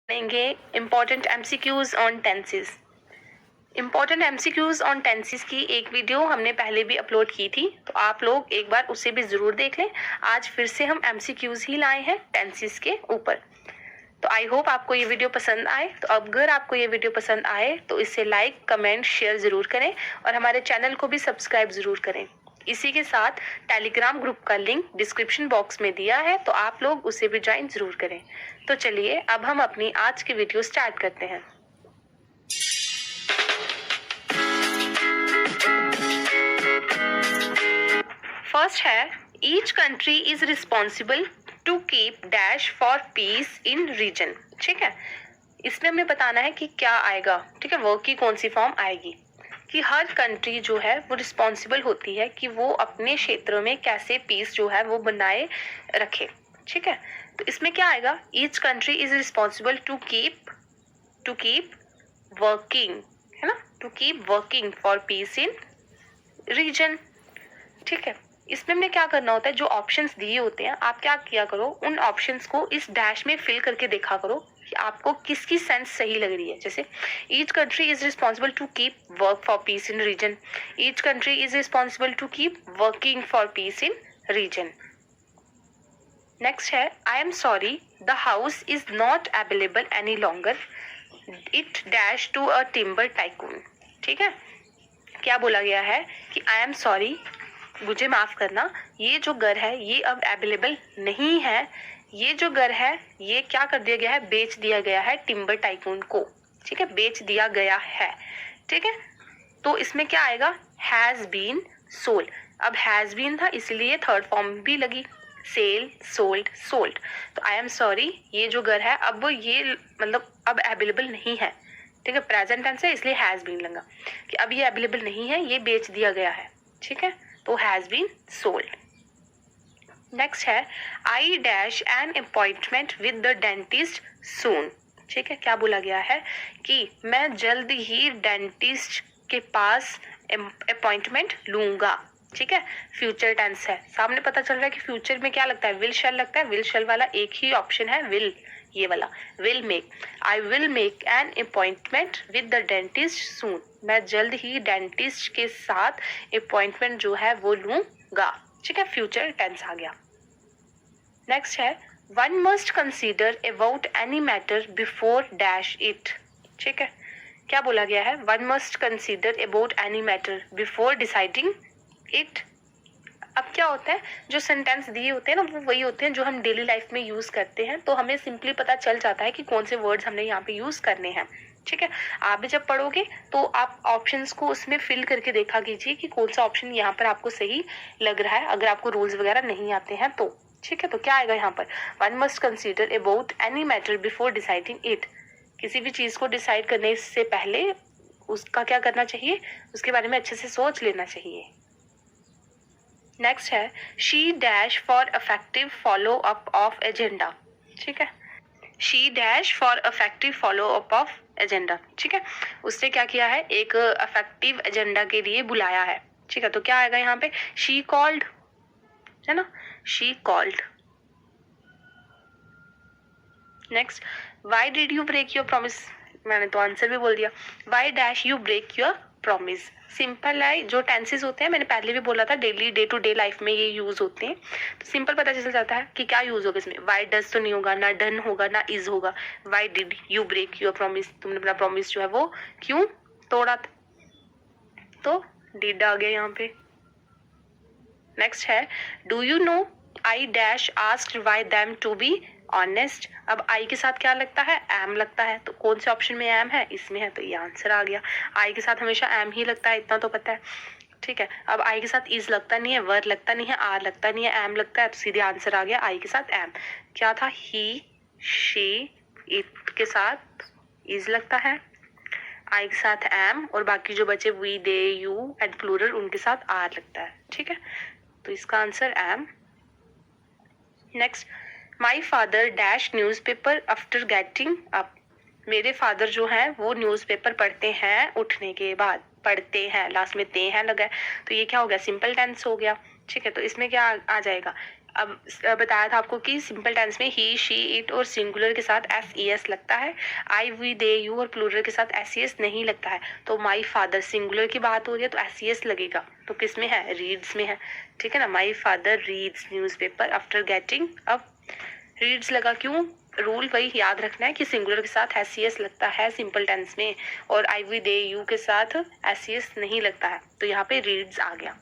लेंगे important MCQs on tenses. Important MCQs on tenses की एक वीडियो हमने पहले भी अपलोड की थी, तो आप लोग एक बार उसे भी ज़रूर देख लें। आज फिर से हम एमसीक्यूज ही लाए हैं टेंसेस के ऊपर। तो आई होप आपको ये वीडियो पसंद आए। तो अगर आपको ये वीडियो पसंद आए तो इसे लाइक, कमेंट, शेयर ज़रूर करें और हमारे चैनल को भी सब्सक्राइब ज़रूर करें। इसी के साथ टेलीग्राम ग्रुप का लिंक डिस्क्रिप्शन बॉक्स में दिया है, तो आप लोग उसे भी ज्वाइन जरूर करें। तो चलिए अब हम अपनी आज की वीडियो स्टार्ट करते हैं। फर्स्ट है, each country is responsible to keep dash for peace in region. ठीक है, इसमें हमें बताना है कि क्या आएगा। ठीक है, वर्क की कौन सी फॉर्म आएगी कि हर कंट्री जो है वो रिस्पॉन्सिबल होती है कि वो अपने क्षेत्र में कैसे पीस जो है वो बनाए रखे। ठीक है, तो इसमें क्या आएगा, each country is responsible to keep working, है ना, to keep working for peace in region. ठीक है, इसमें हमने क्या करना होता है, जो ऑप्शंस दिए होते हैं आप क्या किया करो, उन ऑप्शंस को इस डैश में फिल करके देखा करो कि आपको किसकी सेंस सही लग रही है। जैसे each country is responsible to keep work for peace in region, each country is responsible to keep working for peace in region. Next है, I am sorry the house is not available any longer, it dash to a timber tycoon. ठीक है, क्या बोला गया है कि आई am sorry, मुझे माफ करना, ये जो घर है ये अब अवेलेबल नहीं है। ये जो घर है ये क्या कर दिया गया है, बेच दिया गया है टिम्बर टाइकून को। ठीक है, बेच दिया गया है। ठीक है, तो इसमें क्या आएगा, हैज बीन सोल्ड। अब हैज बीन था इसलिए थर्ड फॉर्म भी लगी, सेल, सोल्ड, सोल्ड। तो आई एम सॉरी, ये जो घर है अब ये मतलब अब अवेलेबल नहीं है। ठीक है, प्रेजेंट टेंस है इसलिए हैज बीन लगा कि अब ये अवेलेबल नहीं है, ये बेच दिया गया है। ठीक है, तो हैज बीन सोल्ड। नेक्स्ट है, I dash an appointment with the dentist soon. ठीक है, क्या बोला गया है कि मैं जल्द ही डेंटिस्ट के पास अपॉइंटमेंट लूंगा। ठीक है, फ्यूचर टेंस है, सामने पता चल रहा है कि फ्यूचर में क्या लगता है, विल शैल लगता है। विल शैल वाला एक ही ऑप्शन है, विल, ये वाला will make. I will make an appointment with the dentist soon, मैं जल्द ही डेंटिस्ट के साथ अपॉइंटमेंट जो है वो लूंगा। ठीक है, फ्यूचर टेंस आ गया। नेक्स्ट है, one must consider about any matter before dash it. ठीक है, क्या बोला गया है, one must consider about any matter before deciding it. अब क्या होता है, जो सेंटेंस दिए होते हैं ना वो वही होते हैं जो हम डेली लाइफ में यूज करते हैं, तो हमें सिंपली पता चल जाता है कि कौन से वर्ड्स हमने यहाँ पे यूज करने हैं। ठीक है, आप भी जब पढ़ोगे तो आप ऑप्शंस को उसमें फिल करके देखा कीजिए कि कौन सा ऑप्शन यहाँ पर आपको सही लग रहा है, अगर आपको रूल्स वगैरह नहीं आते हैं तो। ठीक है, तो क्या आएगा यहाँ पर, one must consider about any matter before deciding it. किसी भी चीज को डिसाइड करने से पहले उसका क्या करना चाहिए, उसके बारे में अच्छे से सोच लेना चाहिए। नेक्स्ट है, she dash for effective follow up of agenda. ठीक है, she dash for effective follow up of agenda. ठीक है, उसने क्या किया है, एक इफेक्टिव एजेंडा के लिए बुलाया है। ठीक है, तो क्या आएगा यहाँ पे, शी कॉल्ड, है ना, she called. Next, why did you break your promise, मैंने तो आंसर भी बोल दिया, why dash you break your promise. Simple है, जो टेंसेस होते हैं मैंने पहले भी बोला था, daily day to day life में ये यूज होते हैं, तो सिंपल पता चल जाता है कि क्या यूज होगा इसमें। वाई डज तो नहीं होगा, ना डन होगा, ना इज होगा। Why did you break your promise, तुमने अपना प्रॉमिस जो है वो क्यों तोड़ा, तो डिड आ गया यहाँ पे। नेक्स्ट है, do you know I dash asked why them to be honest. अब आई के साथ क्या लगता है, एम लगता है, तो कौन से ऑप्शन में एम है, इसमें है, तो ये आंसर आ गया। आई के साथ हमेशा एम ही लगता है, इतना तो पता है। ठीक है, अब आई के साथ इज लगता नहीं है, वर लगता नहीं है, आर लगता नहीं है, एम लगता है, तो सीधे आंसर आ गया आई के साथ एम। क्या था, ही, शी, इट के साथ इज लगता है, आई के साथ एम, और बाकी जो बचे we, they, you and plural उनके साथ आर लगता है। ठीक है, तो इसका answer am. Next, my father dash news paper after getting up. मेरे फादर जो हैं वो न्यूज़पेपर पढ़ते हैं उठने के बाद, पढ़ते हैं, लास्ट में ते हैं लगा है, तो ये क्या हो गया, सिंपल टेंस हो गया। ठीक है, तो इसमें क्या आ जाएगा, अब बताया था आपको कि सिंपल टेंस में ही, शी, इट और सिंगुलर के साथ एस लगता है, आई, वी, दे, यू और प्लूरल के साथ एस नहीं लगता है। तो माई फादर सिंगुलर की बात हो रही है तो एस लगेगा, तो किस में है, रीड्स में है, ठीक है ना। My father reads newspaper after getting, अब रीड्स लगा, क्यों, रूल वही याद रखना है कि सिंगुलर के साथ एस लगता है सिंपल टेंस में, और आई, वी, दे, यू के साथ एस नहीं लगता है, तो यहाँ पे रीड्स आ गया।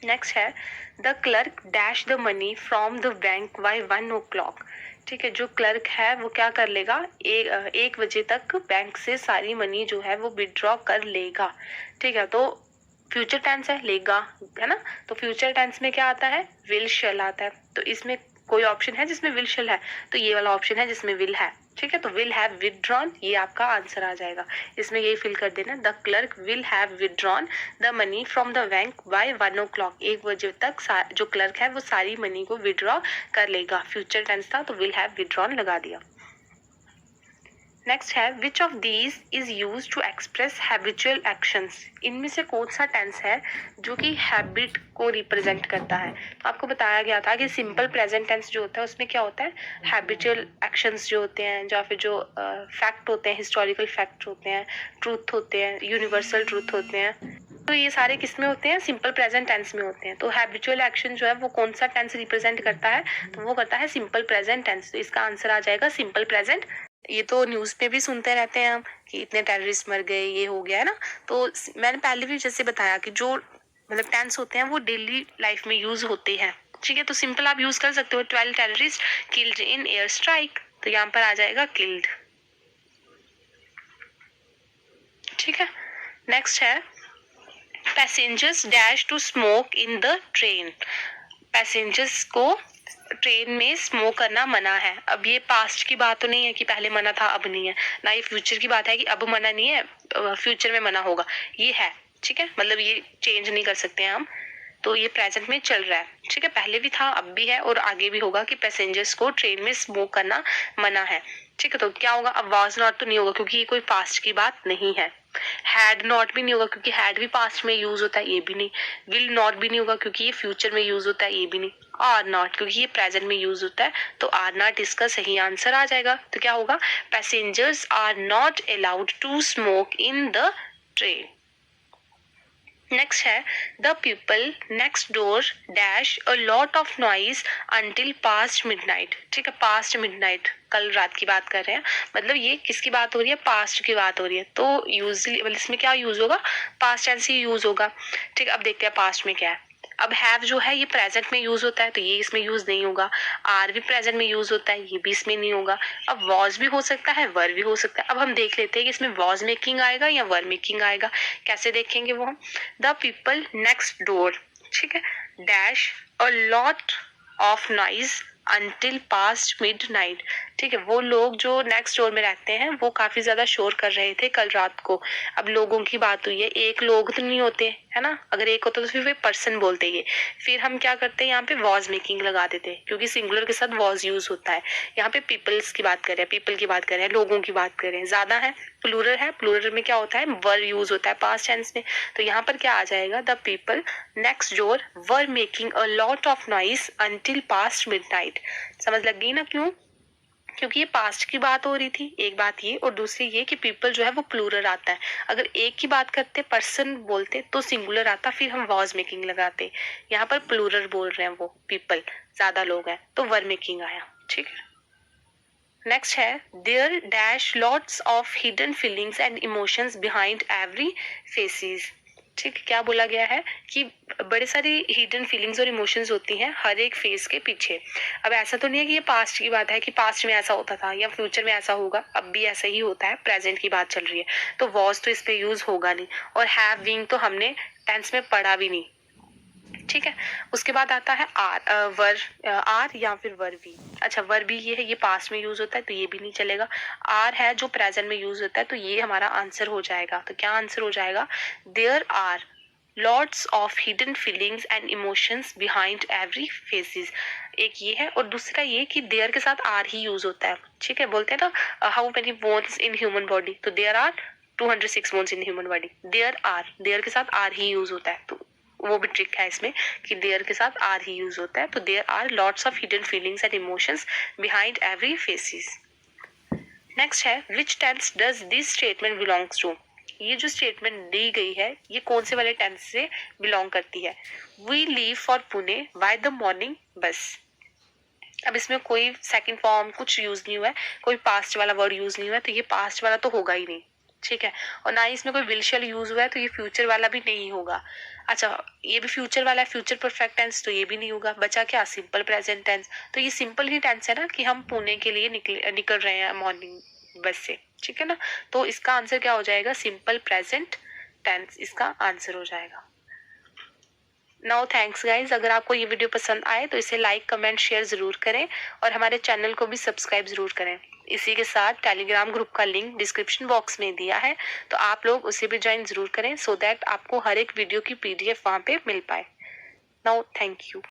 नेक्स्ट है the clerk dash the money from the bank by 1 o'clock। ठीक है, जो क्लर्क है वो क्या कर लेगा, 1 बजे तक बैंक से सारी मनी जो है वो विड्रॉ कर लेगा। ठीक है, तो फ्यूचर टेंस है, लेगा, है ना। तो फ्यूचर टेंस में क्या आता है, विल शैल आता है। तो इसमें कोई ऑप्शन है जिसमें विल शैल है, तो ये वाला ऑप्शन है जिसमें विल है। ठीक है, तो विल हैव विदड्रॉन, ये आपका आंसर आ जाएगा। इसमें यही फिल कर देना, the clerk will have withdrawn the money from the bank by 1 o'clock। 1 बजे तक जो क्लर्क है वो सारी मनी को विड्रॉ कर लेगा। फ्यूचर टेंस था तो विल हैव विदड्रॉन लगा दिया। नेक्स्ट है which of these is used to express habitual actions. इनमें से कौन सा टेंस है जो कि हैबिट को रिप्रेजेंट करता है। तो आपको बताया गया था कि सिंपल प्रेजेंट टेंस जो होता है उसमें क्या होता है, हैबिचुअल एक्शंस जो होते हैं, या फिर जो फैक्ट होते हैं, हिस्टोरिकल फैक्ट होते हैं, ट्रूथ होते हैं, यूनिवर्सल ट्रूथ होते हैं, तो ये सारे किस में होते हैं, सिंपल प्रेजेंट टेंस में होते हैं। तो हैबिचुअल एक्शन जो है वो कौन सा टेंस रिप्रेजेंट करता है, तो वो करता है सिंपल प्रेजेंट टेंस। तो इसका आंसर आ जाएगा सिंपल प्रेजेंट। ये तो न्यूज़ पे भी सुनते रहते हैं हम कि इतने टेररिस्ट मर गए, ये हो गया है ना। तो मैंने पहले भी जैसे बताया कि जो मतलब टेंस होते हैं वो डेली लाइफ में यूज होते हैं। ठीक है, तो सिंपल आप यूज कर सकते हो, 12 terrorist killed in air strike, तो यहाँ पर आ जाएगा किल्ड। ठीक है, नेक्स्ट है passengers dash to smoke in the train. Passengers को ट्रेन में स्मोक करना मना है। अब ये पास्ट की बात तो नहीं है कि पहले मना था अब नहीं है, ना ये फ्यूचर की बात है कि अब मना नहीं है फ्यूचर में मना होगा, ये है। ठीक है, मतलब ये चेंज नहीं कर सकते हैं हम, तो ये प्रेजेंट में चल रहा है। ठीक है, पहले भी था, अब भी है और आगे भी होगा कि पैसेंजर्स को ट्रेन में स्मोक करना मना है। ठीक है, तो क्या होगा, अब वाज नॉट तो नहीं होगा क्योंकि ये कोई पास्ट की बात नहीं है। हैड नॉट भी नहीं होगा क्योंकि हैड भी पास्ट में यूज होता है, ये भी नहीं। विल नॉट भी नहीं होगा क्योंकि ये फ्यूचर में यूज होता है, ये भी नहीं। आर नॉट क्योंकि ये प्रेजेंट में यूज होता है, तो आर नॉट इसका सही आंसर आ जाएगा। तो क्या होगा, passengers are not allowed to smoke in the train. Next है the people next door dash a lot of noise until past midnight. ठीक है, पास्ट मिडनाइट कल रात की बात कर रहे हैं, मतलब ये किसकी बात हो रही है, पास्ट की बात हो रही है। तो यूजली मतलब इसमें क्या यूज होगा, पास्ट टेंस ही यूज होगा। ठीक है, अब देखते हैं पास्ट में क्या है। अब हैव जो है ये प्रेजेंट में यूज होता है, तो ये इसमें यूज नहीं होगा। आर भी प्रेजेंट में यूज होता है, ये भी इसमें नहीं होगा। अब वॉज भी हो सकता है, वर भी हो सकता है। अब हम देख लेते हैं कि इसमें वॉज मेकिंग आएगा या वर मेकिंग आएगा, कैसे देखेंगे वो हम। द पीपल नेक्स्ट डोर, ठीक है, dash a lot of noise until past midnight. ठीक है, वो लोग जो नेक्स्ट डोर में रहते हैं वो काफी ज्यादा शोर कर रहे थे कल रात को। अब लोगों की बात हुई है, एक लोग तो नहीं होते है ना, अगर एक होता तो फिर वे पर्सन बोलते ये। फिर हम क्या करते हैं, यहाँ पे वॉज मेकिंग लगा देते हैं क्योंकि सिंगुलर के साथ वॉज यूज होता है। यहाँ पे पीपल्स की बात कर रहे हैं, पीपल की बात कर रहे हैं, लोगों की बात कर रहे हैं, ज्यादा है, प्लूरल है, प्लूरल में क्या होता है, वर यूज होता है पास्ट टेंस में। तो यहाँ पर क्या आ जाएगा, the people next door were making a lot of noise until past midnight. समझ लग गई ना, क्यों, क्योंकि ये पास्ट की बात हो रही थी, एक बात ये, और दूसरी ये कि पीपल जो है वो प्लूरल आता है। अगर एक की बात करते, पर्सन बोलते तो सिंगुलर आता, फिर हम वॉज मेकिंग लगाते। यहाँ पर प्लूरल बोल रहे हैं वो, पीपल ज्यादा लोग हैं तो वर मेकिंग आया। ठीक है, नेक्स्ट है there dash lots of hidden feelings and emotions behind every faces. ठीक, क्या बोला गया है कि बड़े सारी हिडन फीलिंग्स और इमोशंस होती हैं हर एक फेस के पीछे। अब ऐसा तो नहीं है कि ये पास्ट की बात है कि पास्ट में ऐसा होता था या फ्यूचर में ऐसा होगा, अब भी ऐसा ही होता है, प्रेजेंट की बात चल रही है, तो वॉज तो इस पे यूज होगा नहीं, और हैव बीइंग तो हमने टेंस में पढ़ा भी नहीं। ठीक है, उसके बाद आता है आर, वर, आर या फिर वर भी। अच्छा, वर भी ये है, ये पास्ट में यूज होता है तो ये भी नहीं चलेगा। आर है जो प्रेजेंट में यूज होता है, तो ये हमारा आंसर हो जाएगा। तो क्या आंसर हो जाएगा, there are lots of hidden feelings and emotions behind every faces. एक ये है, और दूसरा ये कि देयर के साथ आर ही यूज होता है। ठीक है, बोलते हैं ना how many bones in human body, तो there are 206 bones in human body. There are, there के साथ आर ही यूज होता है, तो वो भी ट्रिक है इसमें कि देयर के साथ आर ही यूज होता है। तो there are lots of hidden feelings and emotions behind every faces. Next है which tense does this statement belongs to. ये जो स्टेटमेंट दी गई है ये कौन से वाले टेंस से बिलोंग करती है। We leave for Pune by the morning bus. अब इसमें कोई सेकंड फॉर्म कुछ यूज नहीं हुआ है, कोई पास्ट वाला वर्ड यूज नहीं हुआ है, तो ये पास्ट वाला तो होगा ही नहीं, ठीक है। और ना ही इसमें कोई विल शैल यूज हुआ है, तो ये फ्यूचर वाला भी नहीं होगा। अच्छा, ये भी फ्यूचर वाला है, फ्यूचर परफेक्ट टेंस, तो ये भी नहीं होगा। बचा क्या, सिंपल प्रेजेंट टेंस। तो ये सिंपल ही टेंस है ना कि हम पुणे के लिए निकल रहे हैं मॉर्निंग बस से, ठीक है ना। तो इसका आंसर क्या हो जाएगा, सिंपल प्रेजेंट टेंस इसका आंसर हो जाएगा। Now thanks guys. अगर आपको ये वीडियो पसंद आए तो इसे लाइक कमेंट शेयर जरूर करें और हमारे चैनल को भी सब्सक्राइब जरूर करें। इसी के साथ टेलीग्राम ग्रुप का लिंक डिस्क्रिप्शन बॉक्स में दिया है, तो आप लोग उसे भी ज्वाइन जरूर करें सो दैट आपको हर एक वीडियो की PDF वहां पे मिल पाए। Now thank you.